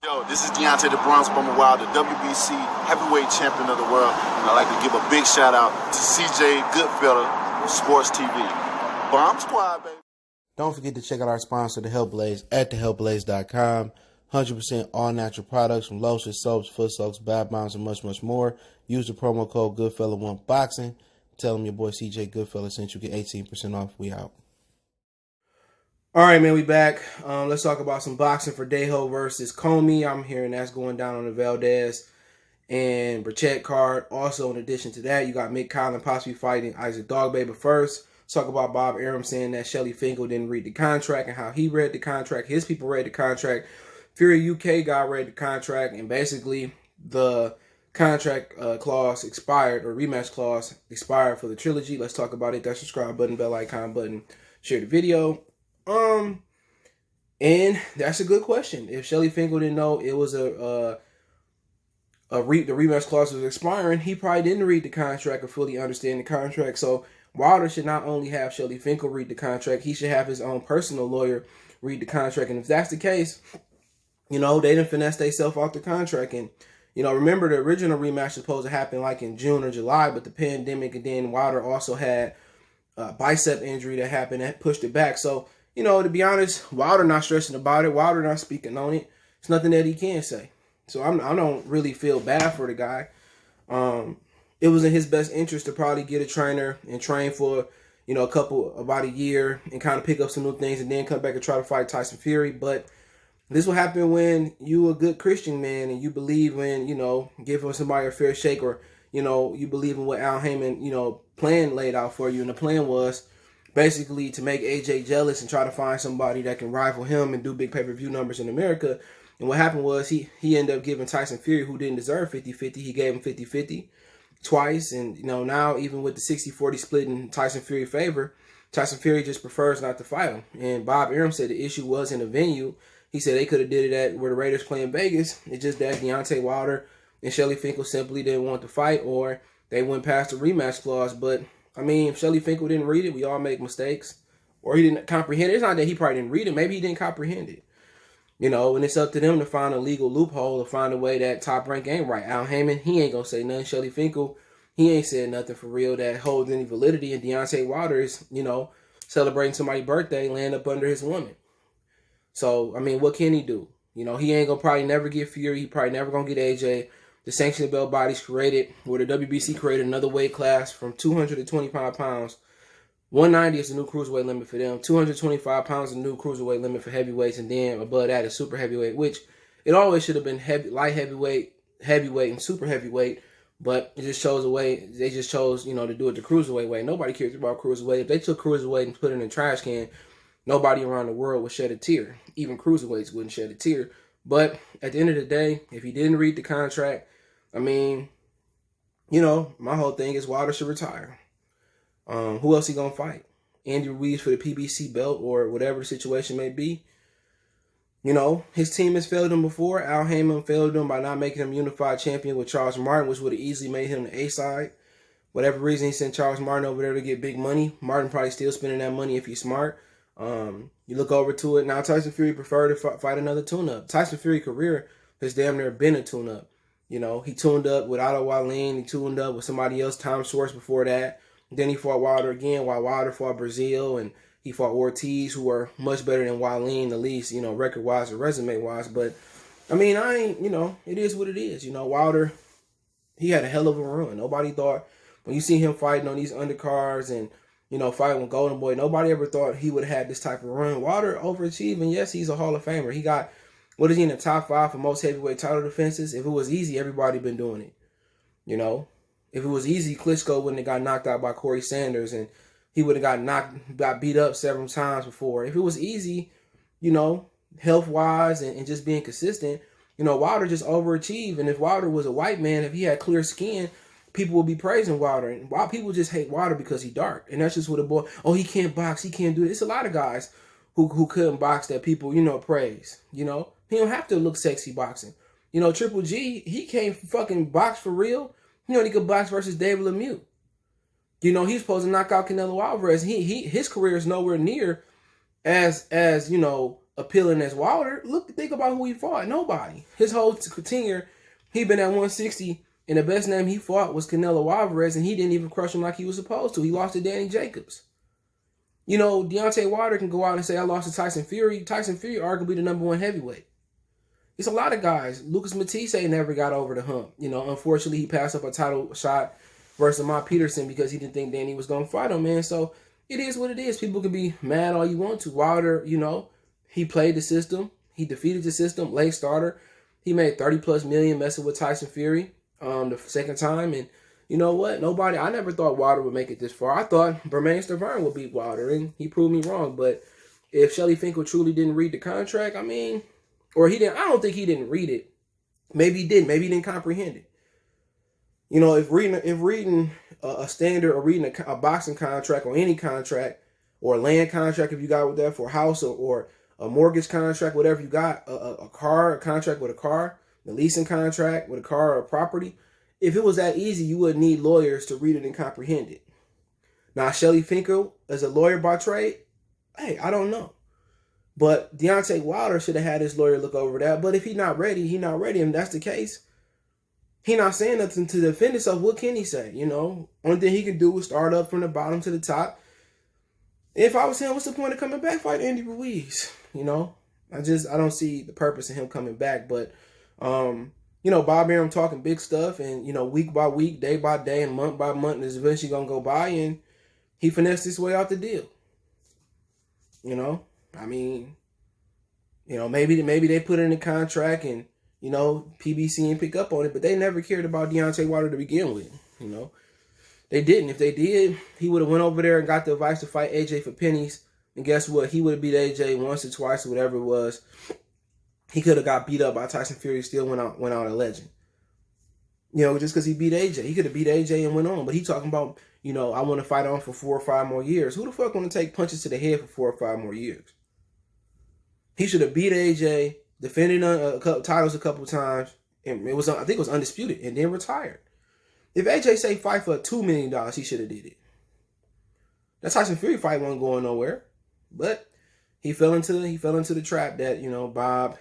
Yo, this is Deontay the Bronx Bomber Wild, the WBC heavyweight champion of the world. And I'd like to give a big shout out to CJ Goodfella, Sports TV. Bomb Squad, baby. Don't forget to check out our sponsor, The Health Blaze, at thehealthblaze.com. 100% all natural products from lotions, soaps, foot soaks, bath bombs, and much, much more. Use the promo code Goodfella1Boxing. Tell them your boy CJ Goodfella sent you, get 18% off. We out. All right, man, we back. Let's talk about some boxing. Verdejo versus Commey. I'm hearing that's going down on the Valdez and Burchett card. Also, in addition to that, you got Conlan possibly fighting Isaac Dogboe. But first, let's talk about Bob Arum saying that Shelly Finkle didn't read the contract and how he read the contract. His people read the contract. Fury UK guy read the contract, and basically the contract clause expired, or rematch clause expired for the trilogy. Let's talk about it. That subscribe button, bell icon button, share the video. And that's a good question. If Shelly Finkle didn't know it was the rematch clause was expiring, he probably didn't read the contract or fully understand the contract. So Wilder should not only have Shelly Finkle read the contract, he should have his own personal lawyer read the contract. And if that's the case, they didn't finesse themselves off the contract. And, remember the original rematch was supposed to happen like in June or July, but the pandemic, and then Wilder also had a bicep injury that happened that pushed it back. So, to be honest, Wilder not stressing about it. Wilder not speaking on it. It's nothing that he can say. So I don't really feel bad for the guy. It was in his best interest to probably get a trainer and train for, about a year and kind of pick up some new things and then come back and try to fight Tyson Fury. But this will happen when you a good Christian man and you believe in, giving somebody a fair shake, or, you believe in what Al Heyman, plan laid out for you. And the plan was basically to make AJ jealous and try to find somebody that can rival him and do big pay-per-view numbers in America. And what happened was he ended up giving Tyson Fury, who didn't deserve 50-50, he gave him 50-50 twice. And, now even with the 60-40 split in Tyson Fury's favor, Tyson Fury just prefers not to fight him. And Bob Arum said the issue was in the venue. He said they could have did it at where the Raiders play in Vegas. It's just that Deontay Wilder and Shelly Finkle simply didn't want to fight, or they went past the rematch clause. But if Shelly Finkle didn't read it, we all make mistakes. Or he didn't comprehend it. It's not that he probably didn't read it. Maybe he didn't comprehend it. And it's up to them to find a legal loophole, to find a way that Top Rank ain't right. Al Heyman, he ain't going to say nothing. Shelly Finkle, he ain't said nothing for real that holds any validity. And Deontay Wilder is, celebrating somebody's birthday, laying up under his woman. So, what can he do? He ain't going to probably never get Fury. He probably never going to get AJ. The sanctioned belt body's created, where the WBC created another weight class from 225 pounds. 190 is the new cruiserweight limit for them. 225 pounds is the new cruiserweight limit for heavyweights, and then above that is super heavyweight, which it always should have been light heavyweight, and super heavyweight, but it just chose a way. They just chose, to do it the cruiserweight way. Nobody cares about cruiserweight. If they took cruiserweight and put it in a trash can, nobody around the world would shed a tear. Even cruiserweights wouldn't shed a tear. But at the end of the day, if he didn't read the contract, my whole thing is Wilder should retire. Who else he gonna fight? Andy Ruiz for the PBC belt, or whatever the situation may be. His team has failed him before. Al Heyman failed him by not making him unified champion with Charles Martin, which would have easily made him the A side. Whatever reason, he sent Charles Martin over there to get big money. Martin probably still spending that money if he's smart. You look over to it now. Tyson Fury preferred to fight another tune-up. Tyson Fury's career has damn near been a tune-up. He tuned up with Otto Wallin. He tuned up with somebody else, Tom Schwartz, before that. Then he fought Wilder again, while Wilder fought Brazil, and he fought Ortiz, who were much better than Wallin, at least, record-wise or resume-wise. But, it is what it is. Wilder, he had a hell of a run. Nobody thought, when you see him fighting on these undercards and, fighting with Golden Boy, nobody ever thought he would have had this type of run. Wilder overachieving. Yes, he's a Hall of Famer. He got, what is he, in the top 5 for most heavyweight title defenses? If it was easy, everybody been doing it. If it was easy, Klitschko wouldn't have got knocked out by Corey Sanders, and he would have got beat up several times before. If it was easy, health-wise and just being consistent, Wilder just overachieved. And if Wilder was a white man, if he had clear skin, people would be praising Wilder. And while people just hate Wilder because he's dark. And that's just what a boy, he can't box, he can't do it. It's a lot of guys who couldn't box that people, praise. He don't have to look sexy boxing. Triple G, he can't fucking box for real. He could box versus David Lemieux. He's supposed to knock out Canelo Alvarez. His career is nowhere near as appealing as Wilder. Think about who he fought. Nobody. His whole tenure, he been at 160, and the best name he fought was Canelo Alvarez, and he didn't even crush him like he was supposed to. He lost to Danny Jacobs. You know, Deontay Wilder can go out and say, I lost to Tyson Fury. Tyson Fury arguably the number 1 heavyweight. It's a lot of guys. Lucas Matisse never got over the hump. You know, unfortunately, he passed up a title shot versus Lamont Peterson because he didn't think Danny was going to fight him, man. So it is what it is. People can be mad all you want to. Wilder, you know, he played the system. He defeated the system, late starter. He made $30+ million messing with Tyson Fury the second time. And you know what? I never thought Wilder would make it this far. I thought Bermane Stiverne would beat Wilder, and he proved me wrong. But if Shelly Finkle truly didn't read the contract, I mean, or he didn't, I don't think he didn't read it. Maybe he didn't. Maybe he didn't comprehend it. You know, if reading a standard or reading a boxing contract or any contract or a land contract, if you got with that for a house or a mortgage contract, whatever you got, a contract with a car, the leasing contract with a car or a property, if it was that easy, you wouldn't need lawyers to read it and comprehend it. Now, Shelly Finkle, as a lawyer by trade, hey, I don't know. But Deontay Wilder should have had his lawyer look over that. But if he's not ready, he's not ready. And that's the case. He not saying nothing to defend himself. What can he say? You know, only thing he can do is start up from the bottom to the top. If I was him, what's the point of coming back fight Andy Ruiz? You know, I don't see the purpose of him coming back. But, you know, Bob Arum talking big stuff, and, you know, week by week, day by day, and month by month, is eventually going to go by, and he finessed his way out the deal. You know, I mean, you know, maybe they put it in the contract and, you know, PBC and pick up on it, but they never cared about Deontay Wilder to begin with. You know, they didn't. If they did, he would have went over there and got the advice to fight AJ for pennies. And guess what? He would have beat AJ once or twice or whatever it was. He could have got beat up by Tyson Fury, still went out a legend. You know, just because he beat AJ. He could have beat AJ and went on. But he talking about, you know, I want to fight on for 4 or 5 more years. Who the fuck want to take punches to the head for 4 or 5 more years? He should have beat AJ, defended titles a couple times, and I think it was undisputed, and then retired. If AJ say fight for $2 million, he should have did it. That Tyson Fury fight wasn't going nowhere, but he fell into the trap that, you know, Bob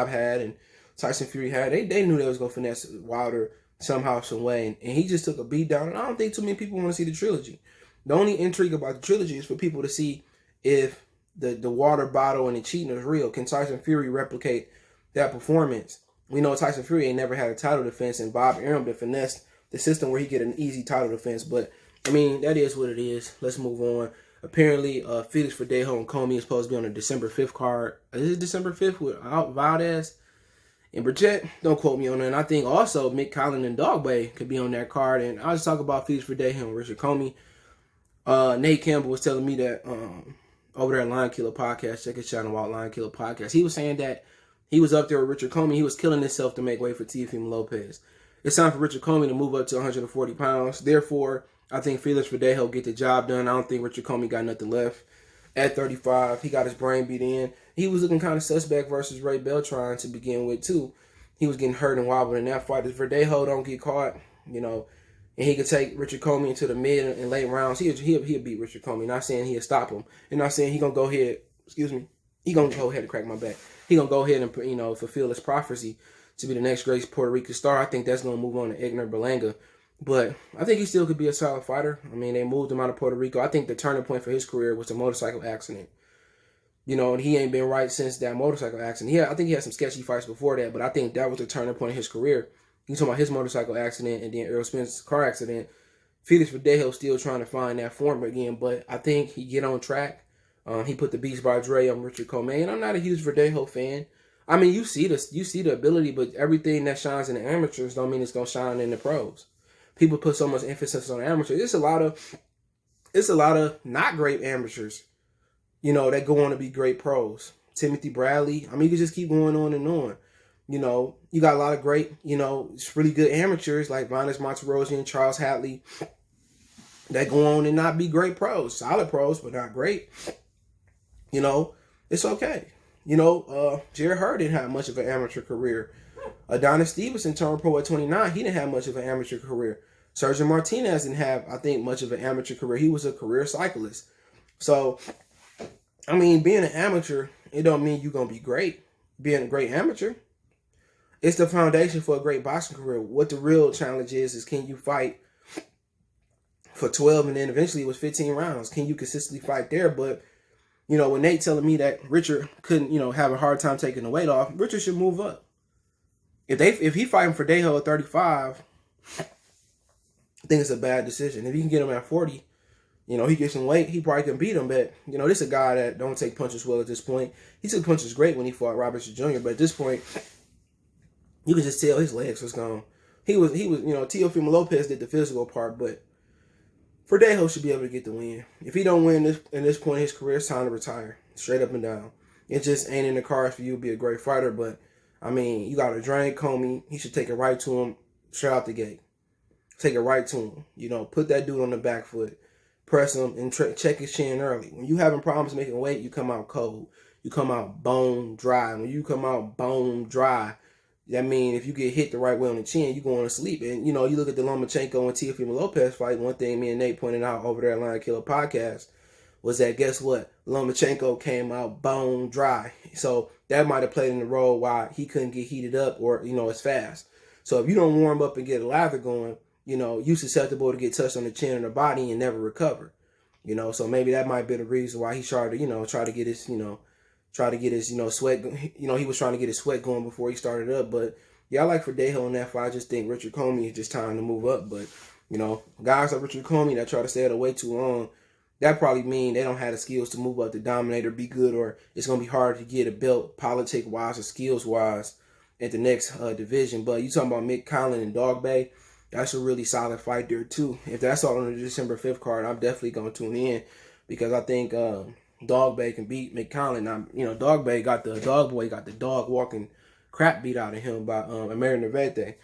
had and Tyson Fury had. They knew they was gonna finesse Wilder somehow, some way, and he just took a beat down. And I don't think too many people want to see the trilogy. The only intrigue about the trilogy is for people to see if the water bottle and the cheating is real. Can Tyson Fury replicate that performance? We know Tyson Fury ain't never had a title defense, and Bob Arum finessed the system where he get an easy title defense. But I mean, that is what it is. Let's move on. Apparently, Felix Verdejo and Commey is supposed to be on the December 5th card. Is it December 5th with Valdez and Burchett? Don't quote me on that. And I think also Mick Conlan and Dogboe could be on that card. And I'll just talk about Felix Verdejo and Richard Commey. Nate Campbell was telling me that over there at Lion Killer Podcast, check his channel out, Lion Killer Podcast. He was saying that he was up there with Richard Commey. He was killing himself to make way for Teofimo Lopez. It's time for Richard Commey to move up to 140 pounds. Therefore, I think Felix Verdejo get the job done. I don't think Richard Commey got nothing left. At 35, he got his brain beat in. He was looking kind of suspect versus Ray Beltran to begin with, too. He was getting hurt and wobbled in that fight. If Verdejo don't get caught, you know, and he could take Richard Commey into the mid and late rounds, he'll beat Richard Commey. Not saying he'll stop him. And not saying he going to go ahead, he going to go ahead and crack my back. He going to go ahead and, you know, fulfill his prophecy to be the next great Puerto Rican star. I think that's going to move on to Edgar Berlanga. But I think he still could be a solid fighter. I mean, they moved him out of Puerto Rico. I think the turning point for his career was the motorcycle accident. You know, and he ain't been right since that motorcycle accident. I think he had some sketchy fights before that, but I think that was the turning point in his career. You talking about his motorcycle accident and then Errol Spence's car accident. Felix Verdejo still trying to find that form again, but I think he get on track. He put the Beast by Dre on Richard Commey, and I'm not a huge Verdejo fan. I mean, you see the ability, but everything that shines in the amateurs don't mean it's gonna shine in the pros. People put so much emphasis on amateurs. It's a lot of not great amateurs, you know, that go on to be great pros. Timothy Bradley. I mean, you can just keep going on and on. You know, you got a lot of great, you know, really good amateurs like Vanes Monterosian, Charles Hatley, that go on and not be great pros. Solid pros, but not great. You know, it's okay. You know, Jared Hurd didn't have much of an amateur career. Adonis Stevenson turned pro at 29. He didn't have much of an amateur career. Sergio Martinez didn't have, I think, much of an amateur career. He was a career cyclist. So, I mean, being an amateur it don't mean you're gonna be great. Being a great amateur, it's the foundation for a great boxing career. What the real challenge is can you fight for 12 and then eventually it was 15 rounds? Can you consistently fight there? But, you know, when Nate telling me that Richard couldn't, you know, have a hard time taking the weight off, Richard should move up. If he fighting for Verdejo at 35, I think it's a bad decision. If he can get him at 40, you know, he gets some weight, he probably can beat him. But, you know, this is a guy that don't take punches well at this point. He took punches great when he fought Robertson Jr., but at this point, you can just tell his legs was gone. He was, you know, Teofimo Lopez did the physical part, but Verdejo should be able to get the win. If he don't win in this point in his career, it's time to retire. Straight up and down. It just ain't in the cards for you to be a great fighter, but, I mean, you got to drain Commey. He should take it right to him straight out the gate. Take it right to him. You know, put that dude on the back foot. Press him and check his chin early. When you having problems making weight, you come out cold. You come out bone dry. When you come out bone dry, that means if you get hit the right way on the chin, you going to sleep. And, you know, you look at the Lomachenko and Teofimo Lopez fight, one thing me and Nate pointed out over there at Lion Killer Podcast was that, guess what? Lomachenko came out bone dry. So that might have played in the role why he couldn't get heated up or, you know, as fast. So if you don't warm up and get a lather going, you know, you susceptible to get touched on the chin or the body and never recover. You know, so maybe that might be the reason why he started to, you know, try to get his, you know, sweat, you know, he was trying to get his sweat going before he started up. But, yeah, I like Verdejo in that fight. I just think Richard Commey is just time to move up. But, you know, guys like Richard Commey that try to stay at it way too long, that probably mean they don't have the skills to move up to dominate or be good, or it's going to be hard to get a belt politic-wise or skills-wise at the next division. But you talking about Mick Conlan and Dogboe, that's a really solid fight there, too. If that's all on the December 5th card, I'm definitely going to tune in because I think Dogboe can beat Mick Conlan. Now, you know, Dogboe got the dog walking crap beat out of him by American Vete.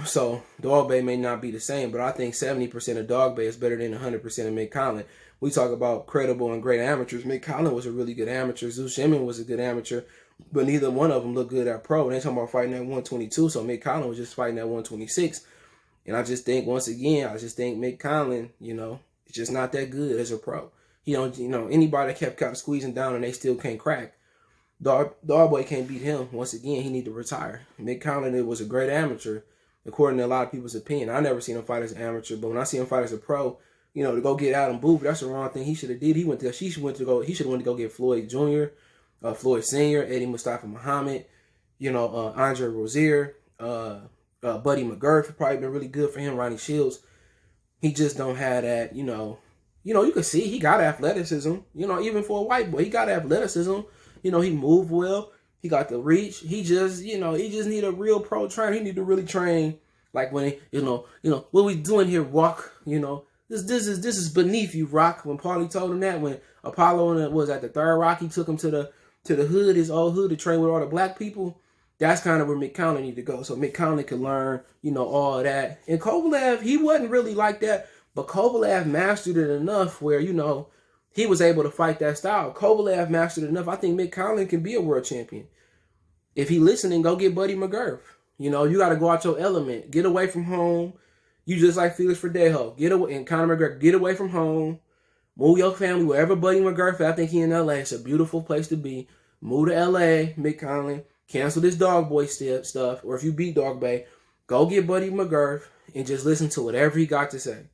So Dogboe may not be the same, but I think 70% of Dogboe is better than 100% of Mick Conlan. We talk about credible and great amateurs. Mick Conlan was a really good amateur. Zeus Shimon was a good amateur, but neither one of them looked good at pro. And they talking about fighting at 122, so Mick Conlan was just fighting at 126. And I just think, once again, Mick Conlan, you know, is just not that good as a pro. He don't, you know, anybody that kept kind of squeezing down and they still can't crack. Dogboe can't beat him. Once again, he need to retire. Mick Conlan was a great amateur, according to a lot of people's opinion. I never seen him fight as an amateur, but when I see him fight as a pro, you know, to go get Adam Booth, that's the wrong thing he should have did. He should have went to go get Floyd Jr., Floyd Sr., Eddie Mustafa Muhammad, you know, Andre Rozier, Buddy McGurf probably been really good for him. Ronnie Shields, he just don't have that, you know, you can see he got athleticism, you know, even for a white boy, he got athleticism. You know, he moved well. He got the reach. He just, you know, he just need a real pro trainer. He need to really train, like when he, you know, what we doing here, Rock, you know, this is beneath you, Rock. When Paulie told him that, when Apollo was at the third Rock, he took him to the hood, his old hood, to train with all the black people. That's kind of where Mick Conlan need to go. So Mick Conlan could learn, you know, all of that. And Kovalev, he wasn't really like that, but Kovalev mastered it enough where, you know, he was able to fight that style. Kovalev mastered it enough. I think Mick Conlan can be a world champion. If he listening, go get Buddy McGurf. You know, you got to go out your element. Get away from home. You just like Felix Verdejo. Get away, and Conor McGregor, get away from home. Move your family wherever Buddy McGurf. I think he in L.A. It's a beautiful place to be. Move to L.A., Mick Conlan. Cancel this Dogboe stuff. Or if you beat Dogboe, go get Buddy McGurf and just listen to whatever he got to say.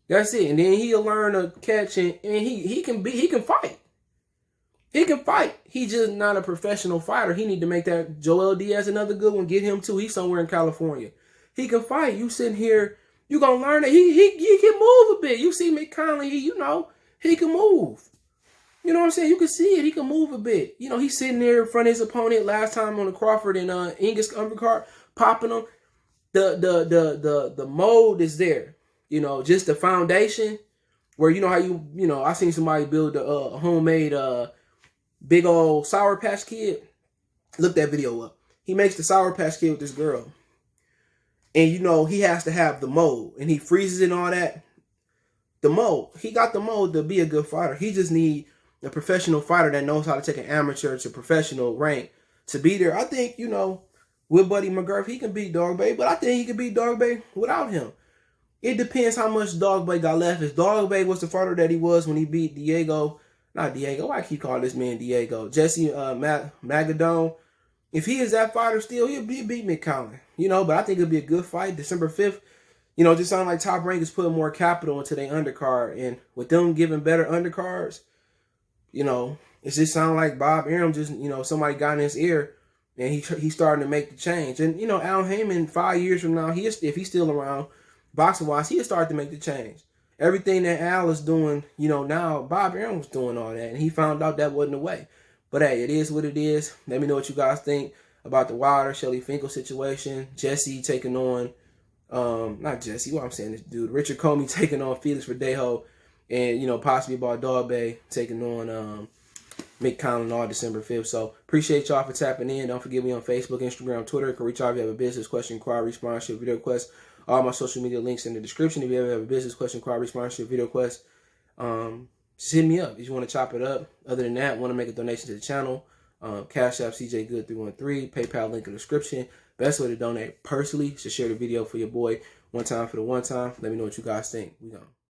That's it. And then he'll learn to catch and he can fight. He can fight. He's just not a professional fighter. He need to make that Joel Diaz another good one. Get him too. He's somewhere in California. He can fight. You sitting here, you gonna learn that he can move a bit. You see Mick Conlan, he can move. You know what I'm saying? You can see it. He can move a bit. You know, he's sitting there in front of his opponent last time on the Crawford and Angus undercard, popping him. The mold is there. You know, just the foundation where, you know, how you know, I seen somebody build a homemade big old Sour Patch Kid. Look that video up. He makes the Sour Patch Kid with this girl. And, you know, he has to have the mold. And he freezes and all that. The mold. He got the mold to be a good fighter. He just need a professional fighter that knows how to take an amateur to professional rank to be there. I think, you know, with Buddy McGurf, he can beat Dogboe. But I think he can beat Dogboe without him. It depends how much Dogboe got left. If Dogboe was the fighter that he was when he beat Diego not Diego. Why I keep calling this man Diego? Jesse Magadone. If he is that fighter still, he'll beat Mick Conlan. You know, but I think it'll be a good fight. December 5th. You know, it just sounds like Top Rank is putting more capital into their undercard. And with them giving better undercards, you know, it just sounds like Bob Arum just, you know, somebody got in his ear and he's starting to make the change. And, you know, Al Heyman, 5 years from now, if he's still around, boxing-wise, he'll start to make the change. Everything that Al is doing, you know, now, Bob Arum was doing all that. And he found out that wasn't the way. But, hey, it is what it is. Let me know what you guys think about the Wilder, Shelly Finkle situation. Jesse taking on, not Jesse, what I'm saying, this dude. Richard Commey taking on Felix Verdejo. And, you know, possibly about Dogboe taking on Mick Conlan on December 5th. So, appreciate y'all for tapping in. Don't forget me on Facebook, Instagram, Twitter. You can reach out if you have a business question, inquiry, sponsorship, video request. All my social media links in the description. If you ever have a business question, inquiry, sponsorship, video request, just hit me up if you want to chop it up. Other than that, want to make a donation to the channel, Cash App CJ Good 313, PayPal link in the description. Best way to donate personally is to share the video for your boy. One time for the one time. Let me know what you guys think. We gone.